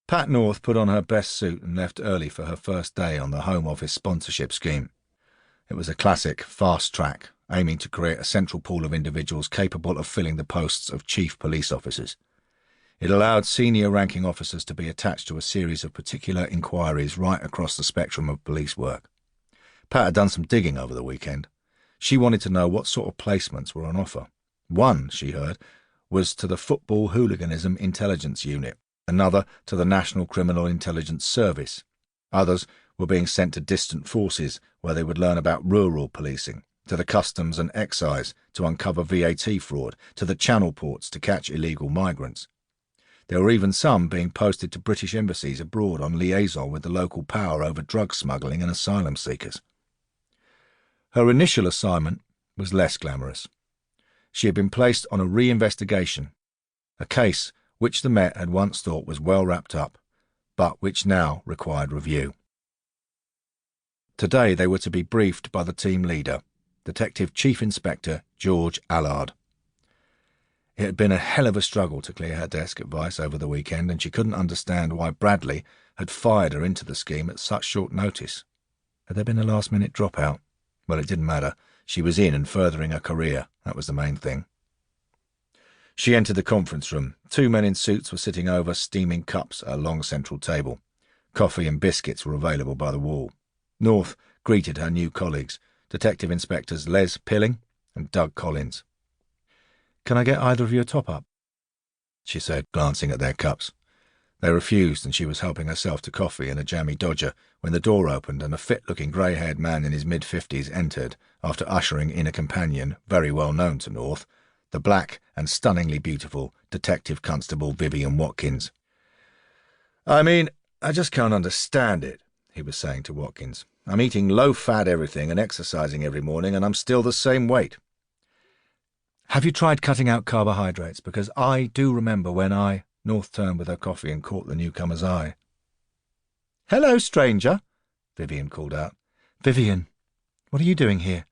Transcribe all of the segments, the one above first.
Pat North put on her best suit and left early for her first day on the Home Office sponsorship scheme. It was a classic fast track, aiming to create a central pool of individuals capable of filling the posts of chief police officers. It allowed senior ranking officers to be attached to a series of particular inquiries right across the spectrum of police work. Pat had done some digging over the weekend. She wanted to know what sort of placements were on offer. One, she heard, was to the Football Hooliganism Intelligence Unit, another to the National Criminal Intelligence Service. Others were being sent to distant forces where they would learn about rural policing, to the Customs and Excise to uncover VAT fraud, to the Channel ports to catch illegal migrants. There were even some being posted to British embassies abroad on liaison with the local power over drug smuggling and asylum seekers. Her initial assignment was less glamorous. She had been placed on a reinvestigation, a case which the Met had once thought was well wrapped up, but which now required review. Today they were to be briefed by the team leader, Detective Chief Inspector George Allard. It had been a hell of a struggle to clear her desk at Vice over the weekend, and she couldn't understand why Bradley had fired her into the scheme at such short notice. Had there been a last-minute dropout? Well, it didn't matter. She was in and furthering her career. That was the main thing. She entered the conference room. Two men in suits were sitting over steaming cups at a long central table. Coffee and biscuits were available by the wall. North greeted her new colleagues, Detective Inspectors Les Pilling and Doug Collins. "Can I get either of you a top-up?" she said, glancing at their cups. They refused, and she was helping herself to coffee and a jammy dodger when the door opened and a fit-looking grey-haired man in his mid-50s entered after ushering in a companion very well known to North, the black and stunningly beautiful Detective Constable Vivian Watkins. I just can't understand it," he was saying to Watkins. "I'm eating low-fat everything and exercising every morning, and I'm still the same weight." "Have you tried cutting out carbohydrates? Because I do remember when North turned with her coffee and caught the newcomer's eye. "Hello, stranger," Vivian called out. "Vivian, what are you doing here?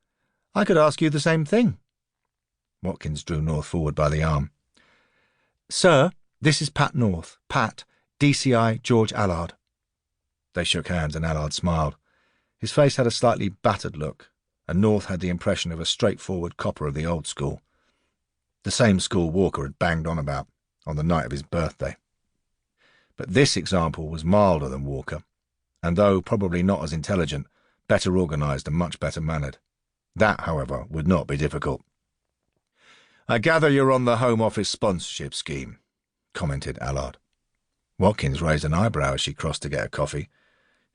I could ask you the same thing." Watkins drew North forward by the arm. "Sir, this is Pat North. Pat, DCI George Allard." They shook hands and Allard smiled. His face had a slightly battered look, and North had the impression of a straightforward copper of the old school. The same school Walker had banged on about on the night of his birthday. But this example was milder than Walker, and though probably not as intelligent, better organised and much better mannered. That, however, would not be difficult. "I gather you're on the Home Office sponsorship scheme," commented Allard. Watkins raised an eyebrow as she crossed to get a coffee.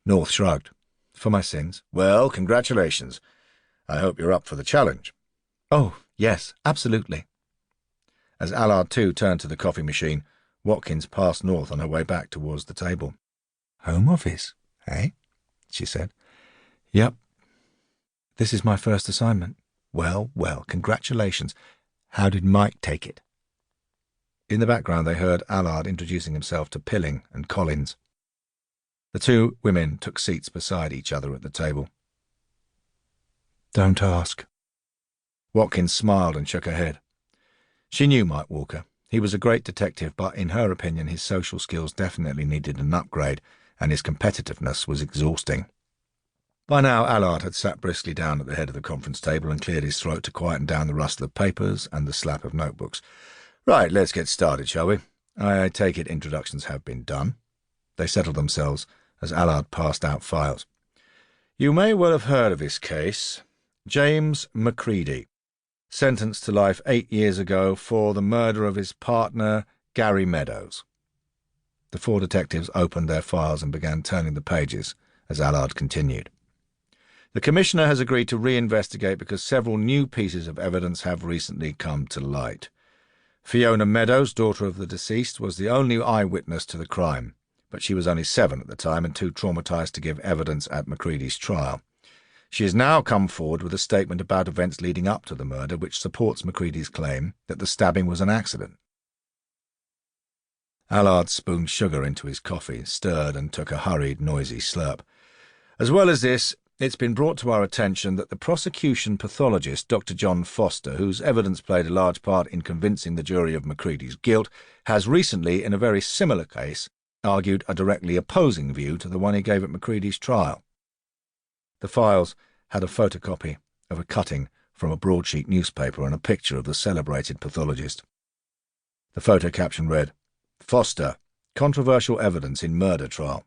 North shrugged. "For my sins." "Well, congratulations. I hope you're up for the challenge." "Oh, yes, absolutely." As Allard too turned to the coffee machine, Watkins passed North on her way back towards the table. "Home Office, eh?" she said. "Yep. This is my first assignment." Well, congratulations. How did Mike take it?" In the background they heard Allard introducing himself to Pilling and Collins. The two women took seats beside each other at the table. "Don't ask." Watkins smiled and shook her head. She knew Mike Walker. He was a great detective, but in her opinion his social skills definitely needed an upgrade, and his competitiveness was exhausting. By now Allard had sat briskly down at the head of the conference table and cleared his throat to quieten down the rustle of papers and the slap of notebooks. "Right, let's get started, shall we? I take it introductions have been done." They settled themselves as Allard passed out files. "You may well have heard of this case. James McCready, sentenced to life 8 years ago for the murder of his partner, Gary Meadows." The four detectives opened their files and began turning the pages as Allard continued. "The Commissioner has agreed to reinvestigate because several new pieces of evidence have recently come to light. Fiona Meadows, daughter of the deceased, was the only eyewitness to the crime, but she was only 7 at the time and too traumatised to give evidence at McCready's trial. She has now come forward with a statement about events leading up to the murder which supports McCready's claim that the stabbing was an accident." Allard spooned sugar into his coffee, stirred and took a hurried, noisy slurp. "As well as this, it's been brought to our attention that the prosecution pathologist, Dr. John Foster, whose evidence played a large part in convincing the jury of McCready's guilt, has recently, in a very similar case, argued a directly opposing view to the one he gave at McCready's trial. The files had a photocopy of a cutting from a broadsheet newspaper and a picture of the celebrated pathologist. The photo caption read, "Foster, controversial evidence in murder trial."